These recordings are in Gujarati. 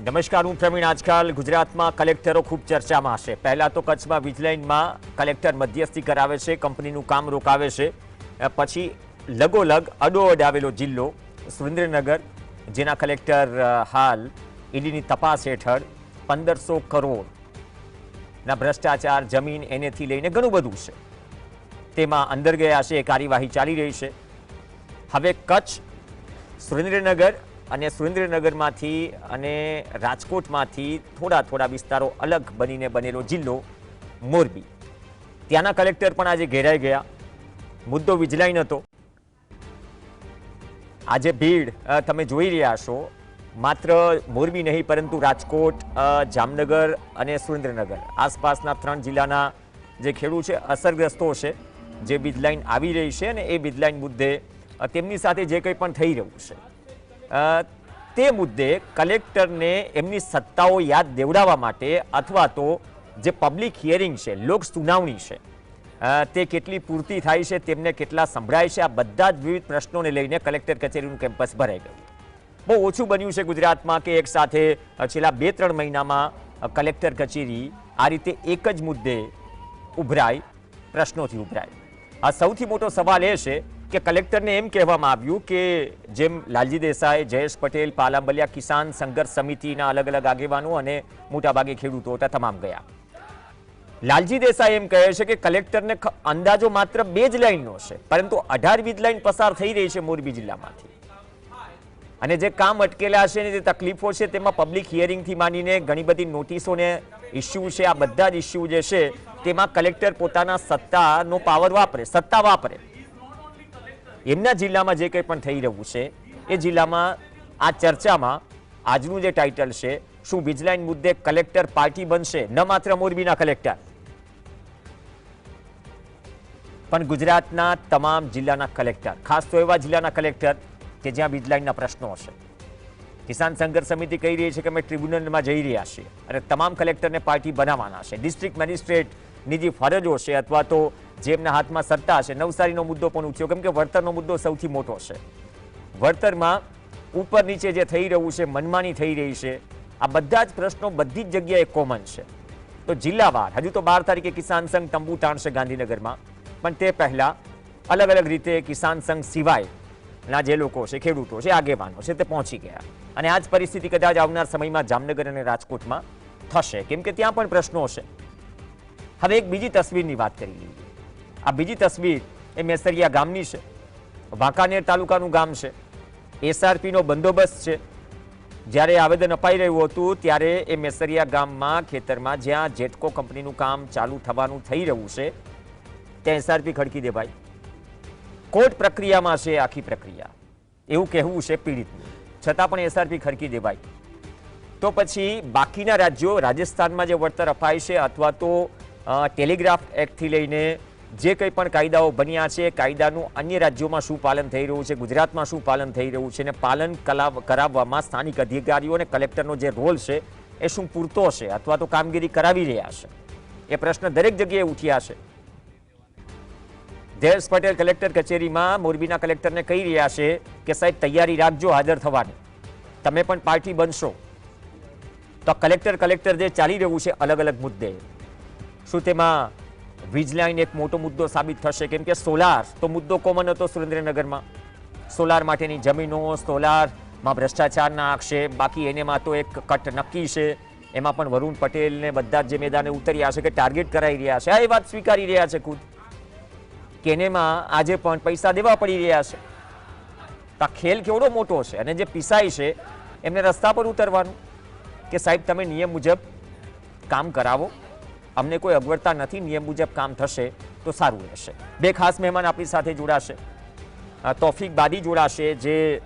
નમસ્કાર, હું પ્રવીણ। આજકાલ ગુજરાતમાં કલેક્ટરો ખૂબ ચર્ચામાં હશે। પહેલા તો કચ્છમાં વીજલાઇનમાં કલેક્ટર મધ્યસ્થી કરાવે છે, કંપનીનું કામ રોકાવે છે। પછી લગોલગ અડોઅડ આવેલો જિલ્લો સુરેન્દ્રનગર, જેના કલેક્ટર હાલ ઈડીની તપાસ હેઠળ 1500 કરોડના ભ્રષ્ટાચાર, જમીન એનેથી લઈને ઘણું બધું છે, તેમાં અંદર ગયા છે। એ કાર્યવાહી ચાલી રહી છે। હવે કચ્છ, સુરેન્દ્રનગર અને સુરેન્દ્રનગરમાંથી અને રાજકોટમાંથી થોડા વિસ્તારો અલગ બનીને બનેલો જિલ્લો મોરબી, ત્યાંના કલેક્ટર પણ આજે ઘેરાઈ ગયા। મુદ્દો વીજલાઇન હતો। આજે ભીડ તમે જોઈ રહ્યા છો। માત્ર મોરબી નહીં, પરંતુ રાજકોટ, જામનગર અને સુરેન્દ્રનગર આસપાસના 3 જિલ્લાના જે ખેડૂત છે, અસરગ્રસ્તો છે, જે વીજલાઇન આવી રહી છે અને એ વીજલાઇન મુદ્દે તેમની સાથે જે કંઈ પણ થઈ રહ્યું છે, તે મુદ્દે કલેક્ટરને એમની સત્તાઓ યાદ દેવડાવવા માટે અથવા તો જે પબ્લિક હિયરિંગ છે, લોક સુનાવણી છે, તે કેટલી પૂરતી થાય છે, તેમને કેટલા સંભળાય છે, આ બધા જ વિવિધ પ્રશ્નોને લઈને કલેક્ટર કચેરીનું કેમ્પસ ભરાઈ ગયું। બહુ ઓછું બન્યું છે ગુજરાતમાં કે એક સાથે છેલ્લા 2-3 મહિનામાં કલેક્ટર કચેરી આ રીતે એક જ મુદ્દે ઉભરાય, પ્રશ્નોથી ઉભરાય। આ સૌથી મોટો સવાલ એ છે કે કલેક્ટરને એમ કહેવામાં આવ્યું કે જેમ લાલજી દેસાઈ, જયેશ પટેલ, પાલાંબલિયા કિસાન સંઘર્ષ સમિતિના અલગ આગેવાનો અને મોટાભાગે ખેડૂતો હતા, તમામ ગયા। લાલજી દેસાઈ એમ કહે છે કે કલેક્ટરને અંદાજો માત્ર 2 જ લાઇનનો છે, પરંતુ 18 વીજ લાઇન પસાર થઈ રહી છે મોરબી જિલ્લામાંથી, અને જે કામ અટકેલા છે ને જે તકલીફો છે, તેમાં પબ્લિક હિયરિંગથી માંડીને ઘણી બધી નોટિસોને ઇસ્યુ છે, આ બધા જ ઇસ્યુ જે છે તેમાં કલેક્ટર પોતાના સત્તાનો પાવર વાપરે, સત્તા વાપરે। એમના જિલ્લામાં જે કંઈ પણ થઈ રહ્યું છે, એ જિલ્લામાં આ ચર્ચામાં આજનું જે ટાઇટલ છે, શું વીજલાઇન મુદ્દે કલેક્ટર પાર્ટી બનશે? ન માત્ર મોરબીના કલેક્ટર, પણ ગુજરાતના તમામ જિલ્લાના કલેક્ટર, ખાસ તો એવા જિલ્લાના કલેક્ટર કે જ્યાં વીજલાઇનના પ્રશ્નો હશે। કિસાન સંઘર્ષ સમિતિ કહી રહી છે કે અમે ટ્રિબ્યુનલમાં જઈ રહ્યા છીએ અને તમામ કલેક્ટરને પાર્ટી બનાવવાના છે। ડિસ્ટ્રિક્ટ મેજિસ્ટ્રેટની જે ફરજો છે અથવા તો જેમના હાથમાં સત્તા છે, નવસારીનો મુદ્દો પણ ઉઠ્યો, કેમ કે વળતરનો મુદ્દો સૌથી મોટો છે। વળતરમાં ઉપર નીચે જે થઈ રહ્યું છે, મનમાની થઈ રહી છે, આ બધા જ પ્રશ્નો બધી જ જગ્યાએ કોમન છે। તો જિલ્લાવાર હજુ તો 12 તારીખે કિસાન સંઘ તંબુ તાણશે ગાંધીનગરમાં, પણ તે પહેલા અલગ રીતે કિસાન સંઘ સિવાયના જે લોકો છે, ખેડૂતો છે, આગેવાનો છે, તે પહોંચી ગયા। અને આ જ પરિસ્થિતિ કદાચ આવનાર સમયમાં જામનગર અને રાજકોટમાં થશે, કેમ કે ત્યાં પણ પ્રશ્નો છે। હવે એક બીજી તસવીરની વાત કરી લઈએ। આ બીજી તસવીર એ મેસરિયા ગામની છે, વાંકાનેર તાલુકાનું ગામ છે। એસઆરપીનો બંદોબસ્ત છે। જ્યારે આવેદન અપાઈ રહ્યું હતું ત્યારે એ મેસરિયા ગામમાં ખેતરમાં જ્યાં જેટકો કંપનીનું કામ ચાલુ થવાનું થઈ રહ્યું છે, ત્યાં એસઆરપી ખડકી દેવાય। કોર્ટ પ્રક્રિયામાં છે આખી પ્રક્રિયા, એવું કહેવું છે પીડિતનું, છતાં પણ એસઆરપી ખડકી દેવાય। તો પછી બાકીના રાજ્યો, રાજસ્થાનમાં જે વળતર અપાય છે અથવા તો ટેલિગ્રાફ એક્ટથી લઈને જે કંઈ પણ કાયદાઓ બન્યા છે, કાયદાનું અન્ય રાજ્યોમાં શું પાલન થઈ રહ્યું છે, ગુજરાતમાં શું પાલન થઈ રહ્યું છે, અને પાલન કરાવવામાં સ્થાનિક અધિકારીઓ અને કલેક્ટરનો જે રોલ છે એ શું પૂરતો છે અથવા તો કામગીરી કરાવી રહ્યા છે, એ પ્રશ્ન દરેક જગ્યાએ ઉઠ્યા છે। જયેશ પટેલ કલેક્ટર કચેરીમાં મોરબીના કલેક્ટરને કહી રહ્યા છે કે સાહેબ તૈયારી રાખજો હાજર થવાની, તમે પણ પાર્ટી બનશો। તો કલેક્ટર જે ચાલી રહ્યું છે અલગ મુદ્દે, શું તેમાં વીજલાઇન એક મોટો મુદ્દો સાબિત થશે? કેમ કે સોલાર તો મુદ્દો કોમન હતો સુરેન્દ્રનગરમાં, સોલાર માટેની જમીનો, સોલારમાં ભ્રષ્ટાચારના આક્ષેપ, બાકી એનેમાં તો એક કટ નક્કી છે, એમાં પણ વરુણ પટેલને બધા જે મેદાને ઉતર્યા છે કે ટાર્ગેટ કરાઈ રહ્યા છે, આ એ વાત સ્વીકારી રહ્યા છે ખુદ કે એનેમાં આજે પણ પૈસા દેવા પડી રહ્યા છે। તો આ ખેલ કેવડો મોટો છે, અને જે પીસાય છે એમને રસ્તા પર ઉતરવાનું કે સાહેબ તમે નિયમ મુજબ કામ કરાવો, અમને કોઈ અગવડતા નથી, નિયમ મુજબ કામ થશે તો સારું રહેશે। 2 ખાસ મહેમાન આપણી સાથે જોડાશે। તોફિક બાદી જોડાશે, જે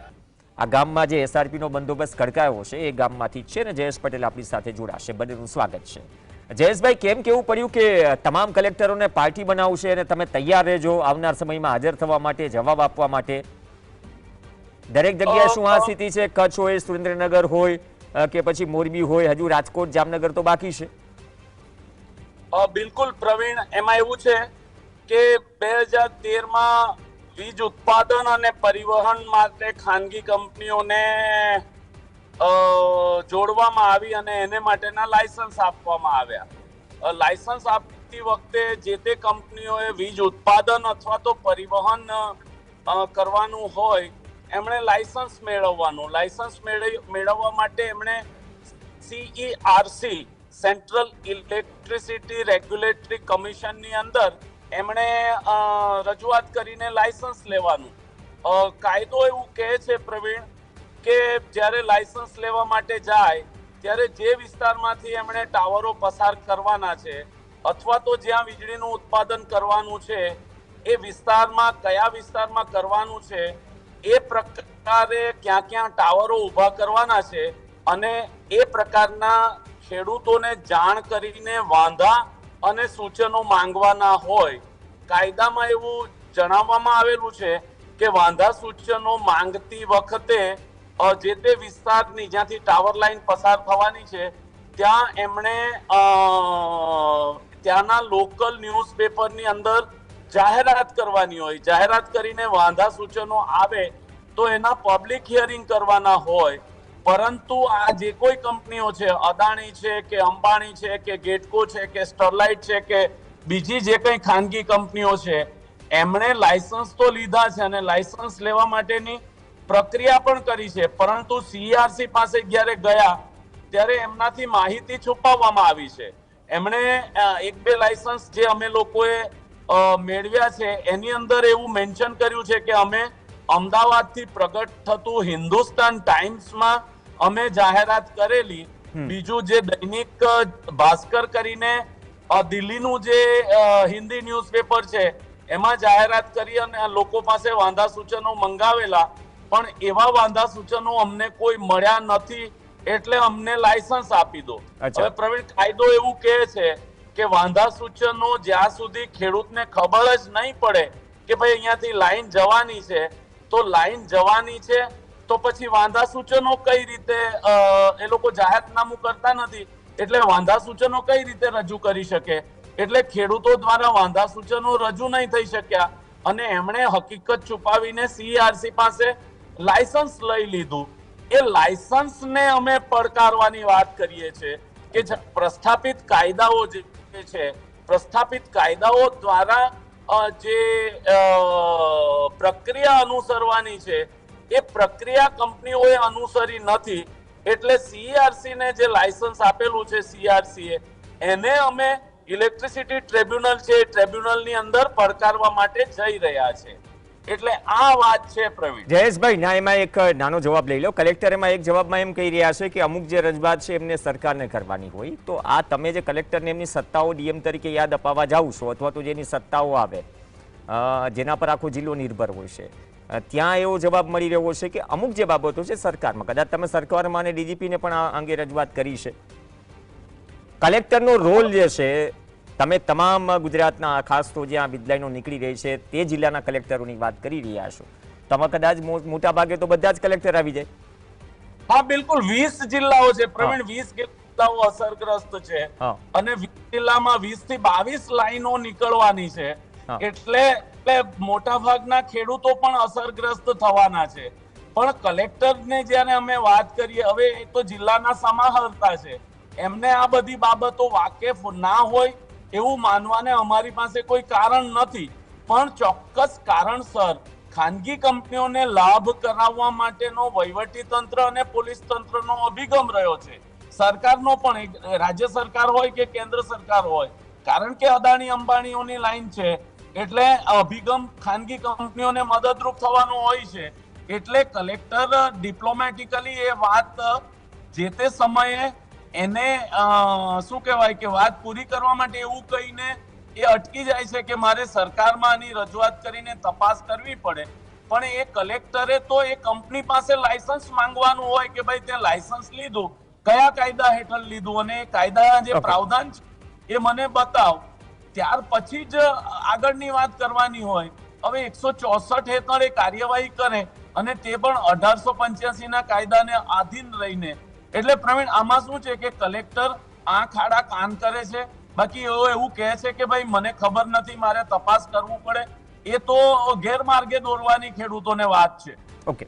આ ગામમાં જે એસઆરપીનો બંદોબસ્ત ખડકાયો છે એ ગામમાંથી જ છે, અને જયેશ પટેલ આપણી સાથે જોડાશે। બંનેનું સ્વાગત છે। જયેશભાઈ, કેમ કેવું પડ્યું કે તમામ કલેક્ટરોને પાર્ટી બનાવશે અને તમે તૈયાર રહેજો આવનાર સમયમાં હાજર થવા માટે, જવાબ આપવા માટે? દરેક જગ્યાએ શું આ સ્થિતિ છે? કચ્છ હોય, સુરેન્દ્રનગર હોય કે પછી મોરબી હોય, હજુ રાજકોટ, જામનગર તો બાકી છે? બિલકુલ પ્રવીણ, એમાં એવું છે કે 2013માં વીજ ઉત્પાદન અને પરિવહન માટે ખાનગી કંપનીઓને જોડવામાં આવી અને એને માટેના લાયસન્સ આપવામાં આવ્યા. લાયસન્સ આપતી વખતે જે તે કંપનીઓએ વીજ ઉત્પાદન અથવા તો પરિવહન કરવાનું હોય એમણે લાયસન્સ મેળવવાનું. લાયસન્સ મેળવવા માટે એમણે CERC સેન્ટ્રલ ઇલેક્ટ્રિસિટી રેગ્યુલેટરી કમિશનની અંદર એમણે રજૂઆત કરીને લાયસન્સ લેવાનું. કાયદો એવું કહે છે પ્રવીણ કે જ્યારે લાયસન્સ લેવા માટે જાય ત્યારે જે વિસ્તારમાંથી એમણે ટાવરો પસાર કરવાના છે અથવા તો જ્યાં વીજળીનું ઉત્પાદન કરવાનું છે એ વિસ્તારમાં કયા વિસ્તારમાં કરવાનું છે, એ પ્રકારે ક્યાં ક્યાં ટાવરો ઊભા કરવાના છે અને એ પ્રકારના ખેડૂતોને જાણ કરીને વાંધા અને સૂચનો માંગવાના હોય. કાયદામાં એવું જણાવવામાં આવેલું છે કે વાંધા સૂચનો માંગતી વખતે જે તે વિસ્તારની જ્યાંથી ટાવર લાઈન પસાર થવાની છે ત્યાં એમણે ત્યાંના લોકલ ન્યૂઝપેપરની અંદર જાહેરાત કરવાની હોય. જાહેરાત કરીને વાંધા સૂચનો આવે તો એના પબ્લિક હિયરિંગ કરવાના હોય. પરંતુ આ જે કોઈ કંપનીઓ છે, અદાણી છે કે અંબાણી છે કે ગેટકો છે કે સ્ટરલાઇટ છે કે બીજી જે કંઈ ખાનગી કંપનીઓ છે, એમણે લાયસન્સ તો લીધા છે અને લાયસન્સ લેવા માટેની પ્રક્રિયા પણ કરી છે, પરંતુ CERC પાસે જ્યારે ગયા ત્યારે એમનાથી માહિતી છુપાવવામાં આવી છે. એમણે એક બે લાયસન્સ જે અમે લોકોએ મેળવ્યા છે એની અંદર એવું મેન્શન કર્યું છે કે અમે અમદાવાદથી પ્રગટ થતું હિન્દુસ્તાન ટાઈમ્સમાં અમે જાહેરાત કરેલી. બીજું જે દૈનિક ભાસ્કર કરીને દિલ્હીનું જે હિન્દી ન્યૂઝપેપર છે એમાં જાહેરાત કરી અને લોકો પાસે વાંધા સૂચનો મંગાવેલા, પણ એવા વાંધા સૂચનો અમને કોઈ મળ્યા નથી, એટલે અમને લાયસન્સ આપી દો. હવે પ્રવીણ, કાયદો એવું કહે છે કે વાંધા સૂચનો જ્યાં સુધી ખેડૂતને ખબર જ નહીં પડે કે ભાઈ અહીંયાથી લાઈન જવાની છે, તો લાઈન જવાની છે તો પછી વાંધા સૂચનો કઈ રીતે એ લોકો જાહેરનામું કરતા નથી, એટલે વાંધા સૂચનો કઈ રીતે રજૂ કરી શકે? એટલે ખેડૂતો દ્વારા વાંધા સૂચનો રજૂ નહીં થઈ શક્યા અને એમણે હકીકત છુપાવીને CERC પાસે લાયસન્સ લઈ લીધું. એ લાયસન્સને અમે પડકારવાની વાત કરીએ છીએ કે પ્રસ્થાપિત કાયદાઓ જે છે, પ્રસ્થાપિત કાયદાઓ દ્વારા જે પ્રક્રિયા અનુસરવાની છે એ પ્રક્રિયા કંપનીઓએ અનુસરી નથી. એટલે CERC ને જે લાયસન્સ આપેલું છે CERC એને અમે ઇલેક્ટ્રિસિટી ટ્રિબ્યુનલ છે, ટ્રિબ્યુનલની અંદર પડકારવા માટે જઈ રહ્યા છે. એટલે આ વાત છે પ્રવીણ. જયેશભાઈ, ના એમાં એક નાનો જવાબ લઈ લો. કલેક્ટર એમાં એક જવાબમાં એમ કહી રહ્યા છે કે અમુક જે રજૂઆત છે એમને સરકારને કરવાની હોય, તો આ તમે જે કલેક્ટરને એમની સત્તાઓ DM તરીકે યાદ અપાવવા જાઓ છો અથવા તો જેની સત્તાઓ આવે જેના પર આખો જિલ્લો નિર્ભર હોય છે, ત્યાં એવો જવાબ મળી રહ્યો છે કે અમુક જે બાબતો છે સરકારમાં, કદાચ તમે સરકારમાં અને DGPને પણ આ અંગે રજૂઆત કરી છે. કલેક્ટરનો રોલ જે છે, તમે તમામ ગુજરાતના ખાસ તો જ્યાં વીજળીનો નીકળી રહી છે તે જિલ્લાના કલેક્ટરોની વાત કરી રહ્યા છો. તમે કદાચ મોટા ભાગે તો બધા જ કલેક્ટર આવી જાય. હા બિલકુલ, 20 જિલ્લાઓ છે પ્રવીણ, 20 જિલ્લાઓ અસરગ્રસ્ત છે અને 20 જિલ્લામાં 20 થી 22 લાઈનો નીકળવાની છે. એટલે મોટા ભાગના ખેડૂતો પણ અસરગ્રસ્ત થવાના છે. પણ કલેક્ટરને જ્યારે અમે વાત કરીએ, હવે એ તો જિલ્લાના સમાહર્તા છે, એમને આ બધી બાબતો વાકેફ ના હોય એવું માનવાને અમારી પાસે કોઈ કારણ નથી. પણ ચોક્કસ કારણસર ખાનગી કંપનીઓને લાભ કરાવવા માટેનો વહીવટી તંત્ર અને પોલીસ તંત્રનો અભિગમ રહ્યો છે. સરકારનો પણ, રાજ્ય સરકાર હોય કે કેન્દ્ર સરકાર હોય, કારણ કે અદાણી અંબાણીઓની લાઈન છે એટલે અભિગમ ખાનગી કંપનીઓને મદદરૂપ થવાનો હોય છે. એટલે કલેક્ટર ડિપ્લોમેટિકલી એ વાત જે તે સમયે એને શું કહેવાય કે વાત પૂરી કરવા માટે એવું કહીને એ અટકી જાય છે કે મારે સરકારમાં આની રજૂઆત કરીને તપાસ કરવી પડે. પણ એ કલેક્ટરે તો એ કંપની પાસે લાયસન્સ માંગવાનું હોય કે ભાઈ તે લાયસન્સ લીધું, કયા કાયદા હેઠળ લીધું અને કાયદા જે પ્રાવધાન છે એ મને બતાવ, ત્યાર પછી જ આગળની વાત કરવાની હોય. હવે 164 હેઠળ એ કાર્યવાહી કરે અને તે પણ 1885 ના કાયદાને આધીન રહીને. એટલે પ્રવીણ, આમાં શું છે કે કલેક્ટર આંખ આડા કાન કરે છે, બાકી એવું કહે છે કે ભાઈ મને ખબર નથી, મારે તપાસ કરવું પડે. એ તો ગેરમાર્ગે દોરવાની ખેડૂતોને વાત છે. ઓકે,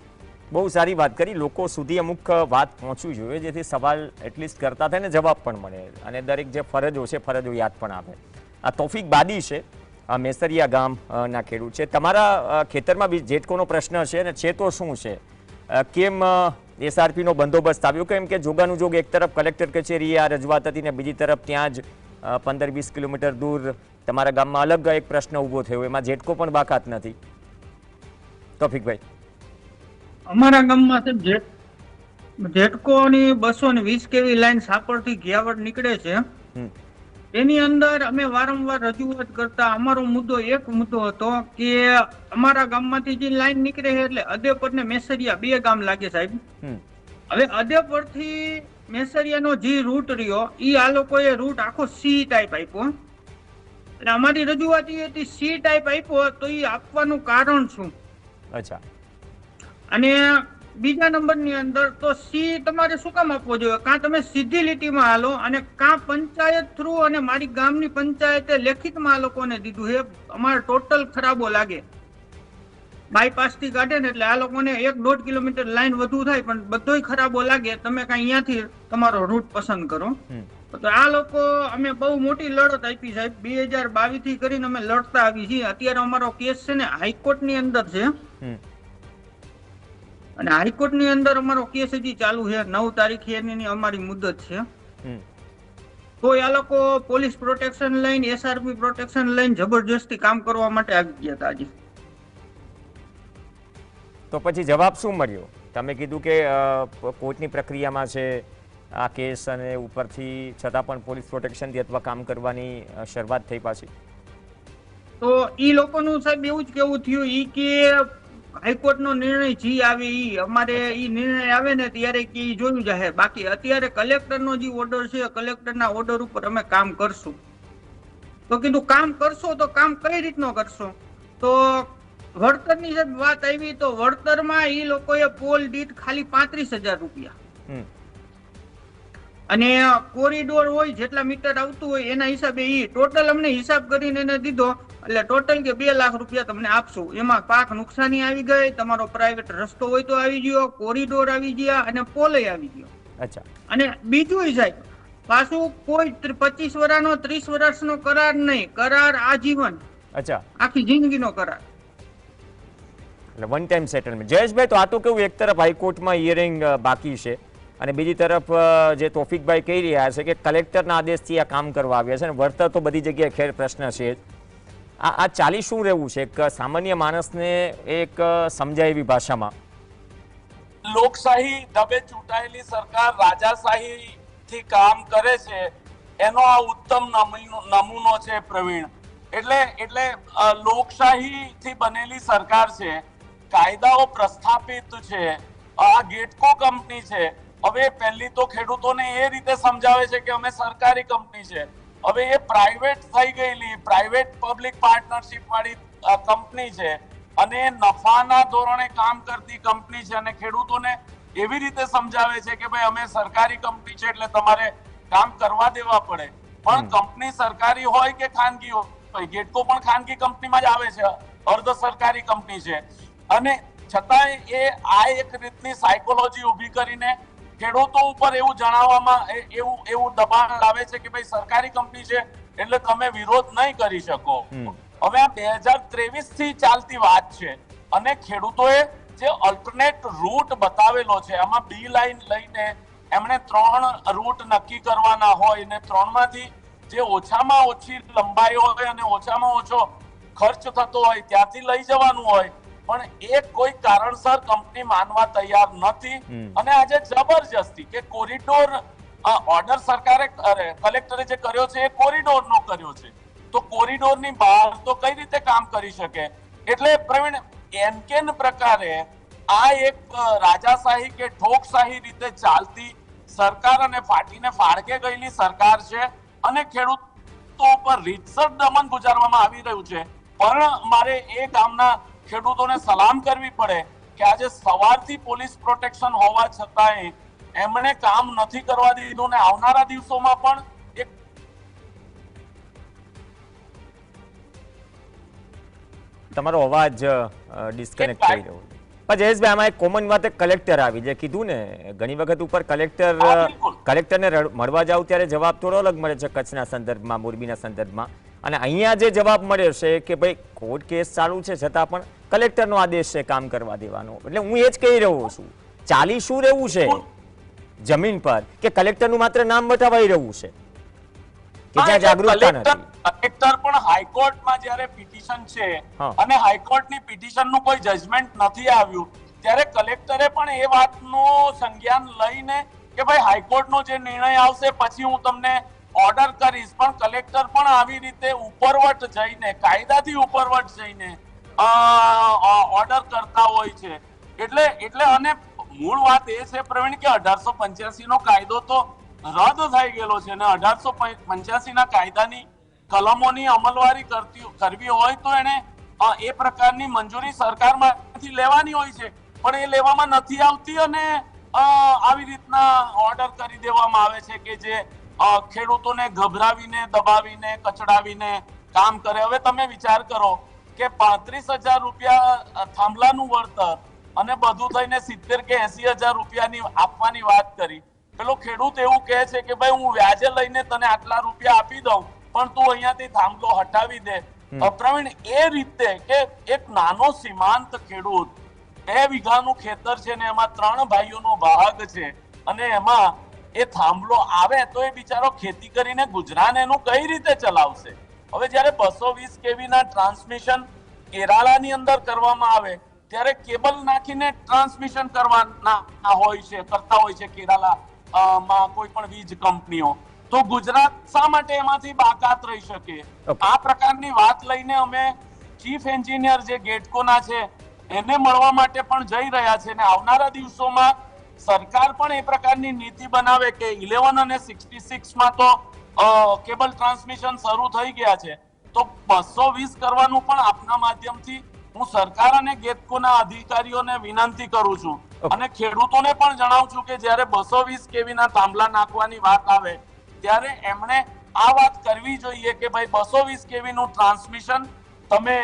બહુ સારી વાત કરી. લોકો સુધી અમુક વાત પહોંચવી જોઈએ જેથી સવાલ એટલીસ્ટ કરતા થાય ને જવાબ પણ મળે અને દરેક જે ફરજો છે ફરજો યાદ પણ આવે. આ તોફિક બાદી છે, મેસરિયા ગામના ખેડૂત છે. તમારા ખેતરમાં બી જેટકોનો પ્રશ્ન છે ને છે તો શું છે? કેમ એસઆરપીનો બંદોબસ્ત આવ્યો? કેમ કે જોગાનું જોગ એક તરફ કલેક્ટર કચેરીએ આ રજૂઆત હતી ને બીજી તરફ ત્યાં જ 15-20 કિલોમીટર દૂર તમારા ગામમાં અલગ એક પ્રશ્ન ઊભો થયો, એમાં જેટકો પણ બાકાત નથી. તોફિકભાઈ, અમારા ગામમાં જેટકોની 220 કેવી લાઈન સાપરથી ઘિયાવડ નીકળે છે. એની અંદર અમે વારંવાર રજૂઆત કરતા અમારો મુદ્દો હતો કે અમારા ગામમાંથી જે લાઈન નીકળે છે એટલે અદેપર ને મેસરિયા 2 ગામ લાગે સાહેબ. હવે અદેપર થી મેસરિયાનો જે રૂટ રહ્યો ઈ આ લોકોએ રૂટ આખો સી ટાઈપ આપ્યો. એટલે અમારી રજૂઆત એ હતી સી ટાઈપ આપ્યો તો એ આપવાનું કારણ શું? અચ્છા. અને બીજા નંબરની અંદર તો સી તમારે શું કામ આપવો જોઈએ? કાં તમે સીધી લીટીમાં હાલો અને કાં પંચાયત થ્રુ, અને મારી ગામની પંચાયતે લેખિતમાં આ લોકોને દીધું છે. અમારે ટોટલ ખરાબો લાગે બાયપાસ થી કાઢે ને એટલે આ લોકોને 1-1.5 કિલોમીટર લાઈન વધુ થાય પણ બધોય ખરાબો લાગે. તમે કાંઈ અહીંયાથી તમારો રૂટ પસંદ કરો. તો આ લોકો અમે બહુ મોટી લડત આપી સાહેબ. 2022 થી કરીને અમે લડતા આવી છીએ. અત્યારે અમારો કેસ છે ને હાઈકોર્ટની અંદર છે અને હાઈકોર્ટની અંદર અમારો કેસ હજી ચાલુ છે. 9 તારીખે એની અમારી મુદત છે. તો આ લોકો પોલીસ પ્રોટેક્શન લઈને, એસઆરપી પ્રોટેક્શન લઈને જબરજસ્તી કામ કરવા માટે આવી ગયા હતા આજે. તો પછી જવાબ શું મળ્યો? તમે કીધું કે કોર્ટની પ્રક્રિયામાં છે આ કેસ અને ઉપરથી છતાં પણ પોલીસ પ્રોટેક્શનથી અથવા કામ કરવાની શરૂઆત થઈ પાછી. તો ઈ લોકોનું સાહેબ એવું જ કેવું થયું ઈ કે હાઈકોર્ટનો નિર્ણય જી આવે ઈ અમારે ઈ નિર્ણય આવે ને ત્યારે કે ઈ જોયું જાહે. બાકી અત્યારે કલેક્ટરનો જે ઓર્ડર છે, કલેક્ટરના ઓર્ડર ઉપર અમે કામ કરશું. તો કીધું કામ કરશો તો કામ કઈ રીતનો કરશો? તો વળતરની સાહેબ વાત આવી તો વળતરમાં ઈ લોકોએ પોલ દીઠ ખાલી 35,000 રૂપિયા અને કોરિડોર હોય જેટલા મીટર આવતું હોય એના હિસાબે ઈ ટોટલ અમને હિસાબ કરીને એને દીધો. એટલે ટોટલ કે 2 લાખ રૂપિયા તમને આપશું. એમાં પાક નુકસાની આવી ગઈ, તમારો પ્રાઇવેટ રસ્તો હોય તો આવી ગયો, કોરિડોર આવી ગયા અને પોલે આવી ગયો. અચ્છા. અને બીજું સાહેબ પાછું કોઈ 25 વર્ષનો 30 વર્ષનો કરાર નહીં, કરાર આજીવન. અચ્છા. આખી જિંદગીનો કરાર. એટલે વન ટાઈમ સેટલમેન્ટ. જયેશભાઈ, તો આ તો કેવું, એક તરફ હાઈકોર્ટમાં હિયરિંગ બાકી છે અને બીજી તરફ જે તોફિકભાઈ કહી રહ્યા છે કે કલેક્ટરના આદેશથી આ કામ કરવા આવ્યા છે અને વળતર તો બધી જગ્યાએ ખેર પ્રશ્ન છે. આ ચાલી શું રહેવું છે એક સામાન્ય માણસને એક સમજાય એવી ભાષામાં? લોકશાહી ઢબે ચૂંટાયેલી સરકાર રાજાશાહી થી કામ કરે છે એનો આ ઉત્તમ નમૂનો છે પ્રવીણ. એટલે લોકશાહી થી બનેલી સરકાર છે, કાયદાઓ પ્રસ્થાપિત છે, આ ગેટકો કંપની છે. હવે પહેલી તો ખેડૂતોને એ રીતે સમજાવે છે કે અમે સરકારી કંપની છે. હવે એ પ્રાઇવેટ થઈ ગયેલી પ્રાઇવેટ પબ્લિક પાર્ટનરશિપ વાળી કંપની છે અને નફાના ધોરણે કામ કરતી કંપની છે અને ખેડૂતોને એવી રીતે સમજાવે છે કે ભાઈ અમે સરકારી કંપની છે એટલે તમારે કામ કરવા દેવા પડે. પણ કંપની સરકારી હોય કે ખાનગી હોય, ગેટકો પણ ખાનગી કંપનીમાં જ આવે છે, અર્ધ સરકારી કંપની છે. અને છતાંય એ આ એક રીતની સાયકોલોજી ઊભી કરીને ખેડૂતો ઉપર એવું જણાવવામાં એવું દબાણ લાવે છે કે ભાઈ સરકારી કંપની છે એટલે તમે વિરોધ નહીં કરી શકો. હવે આ 2023 થી ચાલતી વાત છે અને ખેડૂતોએ જે અલ્ટરનેટ રૂટ બતાવેલો છે એમાં બી લાઈન લઈને એમણે 3 રૂટ નક્કી કરવાના હોય ને 3 માંથી જે ઓછામાં ઓછી લંબાઈ હોય અને ઓછામાં ઓછો ખર્ચ થતો હોય ત્યાંથી લઈ જવાનું હોય, પણ એ કોઈ કારણસર કંપની માનવા તૈયાર નથી. અને આજે જબરજસ્તી કે કોરિડોર ઓર્ડર સરકારે કલેક્ટરે જે કર્યો છે એ કોરિડોરનો કર્યો છે, તો કોરિડોરની બહાર તો કઈ રીતે કામ કરી શકે? એટલે પ્રવીણ, એનકેન પ્રકારે આ એક રાજાશાહી કે ઠોકશાહી રીતે ચાલતી સરકાર અને ફાટીને ફાળકે ગયેલી સરકાર છે અને ખેડૂતો ઉપર રીતસર દમન ગુજારવામાં આવી રહ્યું છે. પણ મારે એ ગામના ખેડૂતોને સલામ કરવી પડે કે આજે સવારથી પોલીસ પ્રોટેક્શન હોવા છતાંય એમણે કામ નથી કરવા દીધું ને આવનારા દિવસોમાં પણ એક તમારો અવાજ ડિસ્કનેક્ટ થઈ રહ્યો. પણ જયેશભાઈ આમાં એક કોમન વાત કલેક્ટર આવી જે કીધું ને ઘણી વખત ઉપર કલેક્ટરને મળવા જાવ ત્યારે જવાબ થોડો અલગ મળે છે કચ્છના સંદર્ભમાં, મોરબીના સંદર્ભમાં, અને અહીંયા જે જવાબ મળે છે કે ભાઈ કોર્ટ કેસ ચાલુ છે છતાં પણ કલેક્ટરનો આદેશ છે કામ કરવા દેવાનો. એટલે હું એ જ કહી રહ્યો છું, ચાલી શું રહેવું છે જમીન પર કે કલેક્ટરનું માત્ર નામ બતાવાઈ રહ્યું છે કે જ્યાં જાગૃતતા નથી. કલેક્ટર પણ હાઈકોર્ટમાં જ્યારે પિટિશન છે અને હાઈકોર્ટની પિટિશનનું કોઈ જજમેન્ટ નથી આવ્યું ત્યારે કલેક્ટરે પણ એ વાતનું સંજ્ઞાન લઈને કે ભાઈ હાઈકોર્ટનો જે નિર્ણય આવશે પછી હું તમને ઓર્ડર કરીશ, પણ કલેક્ટર પણ આવી રીતે ઉપરવટ જઈને, કાયદાથી ઉપરવટ જઈને ઓર્ડર કરતા હોય છે. એટલે અને મૂળ વાત એ છે પ્રવીણ કે 1885 નો કાયદો તો રદ થઈ ગયેલો છે અને 1885 ના કાયદાની કલમોની અમલવારી કરવી હોય તો એને એ પ્રકારની મંજૂરી સરકારમાંથી લેવાની હોય છે, પણ એ લેવામાં નથી આવતી અને આવી રીતના ઓર્ડર કરી દેવામાં આવે છે કે જે ખેડૂતોને ગભરાવીને, દબાવીને, કચડાવીને કામ કરે. હવે તમે વિચાર કરો કે 35,000 રૂપિયા થાંભલાનું વળતર અને બધું થઈને 70 કે 80,000 રૂપિયાની આપવાની વાત કરી. પેલો ખેડૂત એવું કહે છે કે ભાઈ હું વ્યાજે લઈને તને આટલા રૂપિયા આપી દઉં પણ તું અહીંયાથી થાંભલો હટાવી દે. પ્રવીણ, એ રીતે કે એક નાનો સીમાંત ખેડૂત 2 વીઘાનું ખેતર છે ને એમાં 3 ભાઈઓનો ભાગ છે અને એમાં એ થાંભલો આવે તો એ બિચારો ખેતી કરીને ગુજરાન એનું કઈ રીતે ચલાવશે? હવે જ્યારે 220 kV ના ટ્રાન્સમિશન કેરાલાની અંદર કરવામાં આવે ત્યારે કેબલ નાખીને ટ્રાન્સમિશન કરવાના કરતા હોય છે કેરાલા માં કોઈ પણ વીજ કંપનીઓ. તો ગુજરાત શા માટે એમાંથી બાકાત રહી શકે? આ પ્રકારની વાત લઈને અમે ચીફ એન્જિનિયર જે ગેટકોના છે એને મળવા માટે પણ જઈ રહ્યા છે અને આવનારા દિવસોમાં સરકાર પણ એ પ્રકારની નીતિ બનાવે કે 11 અને 66 માં તો કેબલ ટ્રાન્સમિશન શરૂ થઈ ગયા છે, તો 220 કરવાનું પણ આપના માધ્યમથી હું સરકાર અને ગેટકોના અધિકારીઓને વિનંતી કરું છું અને ખેડૂતોને પણ જણાવું છું કે જ્યારે 220 kV ના થાંભલા નાખવાની વાત આવે ત્યારે એમણે આ વાત કરવી જોઈએ કે ભાઈ 220 kV નું ટ્રાન્સમિશન તમે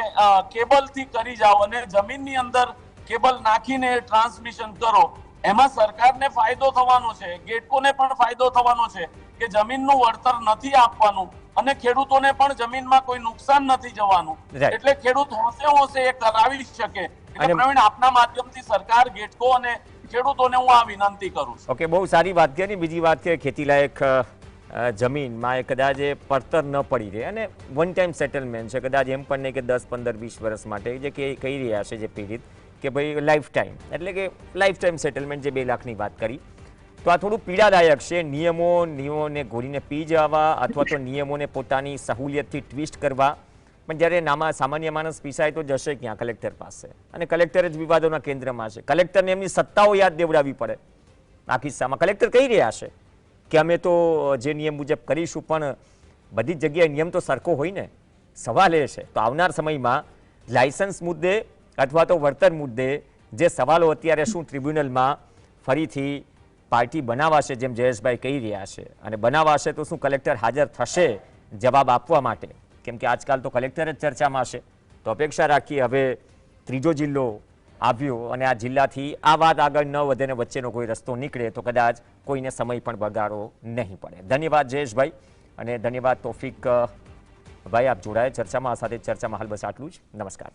કેબલથી કરી જાઓ અને જમીનની અંદર કેબલ નાખીને ટ્રાન્સમિશન કરો. એમાં સરકારને ફાયદો થવાનો છે, ગેટકોને પણ ફાયદો થવાનો છે કે જમીનનું વળતર નથી આપવાનું અને ખેડૂતોને પણ જમીનમાં કોઈ નુકસાન નથી જવાનું. એટલે ખેડૂત હોશે એ કરાવી શકે. એટલે પ્રવીણ, આપના માધ્યમથી સરકાર, ગેટકો અને ખેડૂતોને હું આ વિનંતી કરું છું. ઓકે, બહુ સારી વાત કરી. બીજી વાત કે ખેતીલાયક જમીનમાં એ કદાચ પડતર ન પડી રહે અને વન ટાઈમ સેટલમેન્ટ છે, કદાચ એમ પણ નહીં કે 10, 15, 20 વર્ષ માટે જે કહી રહ્યા છે જે પીડિત કે ભાઈ લાઈફ ટાઈમ, એટલે કે લાઈફ ટાઈમ સેટલમેન્ટ જે 2 લાખની વાત કરી, તો આ થોડું પીડાદાયક છે. નિયમોને ઘોડીને પી જવા અથવા તો નિયમોને પોતાની સહુલિયતથી ટ્વિસ્ટ કરવા, પણ જ્યારે સામાન્ય માણસ પીસાય તો જશે ક્યાં? કલેક્ટર પાસે, અને કલેક્ટર જ વિવાદોના કેન્દ્રમાં છે. કલેક્ટરને એમની સત્તાઓ યાદ દેવડાવવી પડે. આ કિસ્સામાં કલેક્ટર કહી રહ્યા છે કે અમે તો જે નિયમ મુજબ કરીશું, પણ બધી જ જગ્યાએ નિયમ તો સરખો હોય ને. સવાલ એ છે તો આવનાર સમયમાં લાયસન્સ મુદ્દે અથવા તો વળતર મુદ્દે જે સવાલો અત્યારે શું ટ્રિબ્યુનલમાં ફરીથી પાર્ટી બનાવાશે જેમ જયેશભાઈ કહી રહ્યા છે, અને બનાવાશે તો શું કલેક્ટર હાજર થશે જવાબ આપવા માટે? કેમ કે આજકાલ તો કલેક્ટર જ ચર્ચામાં છે. તો અપેક્ષા રાખીએ હવે 3જો જિલ્લો આવ્યો અને આ જિલ્લાથી આ વાત આગળ ન વધે ને વચ્ચેનો કોઈ રસ્તો નીકળે તો કદાચ કોઈને સમય પણ બગાડવો નહીં પડે. ધન્યવાદ જયેશભાઈ અને ધન્યવાદ તોફિક ભાઈ, આપ જોડાયા ચર્ચામાં. આ સાથે ચર્ચામાં હાલ બસ આટલું જ. નમસ્કાર.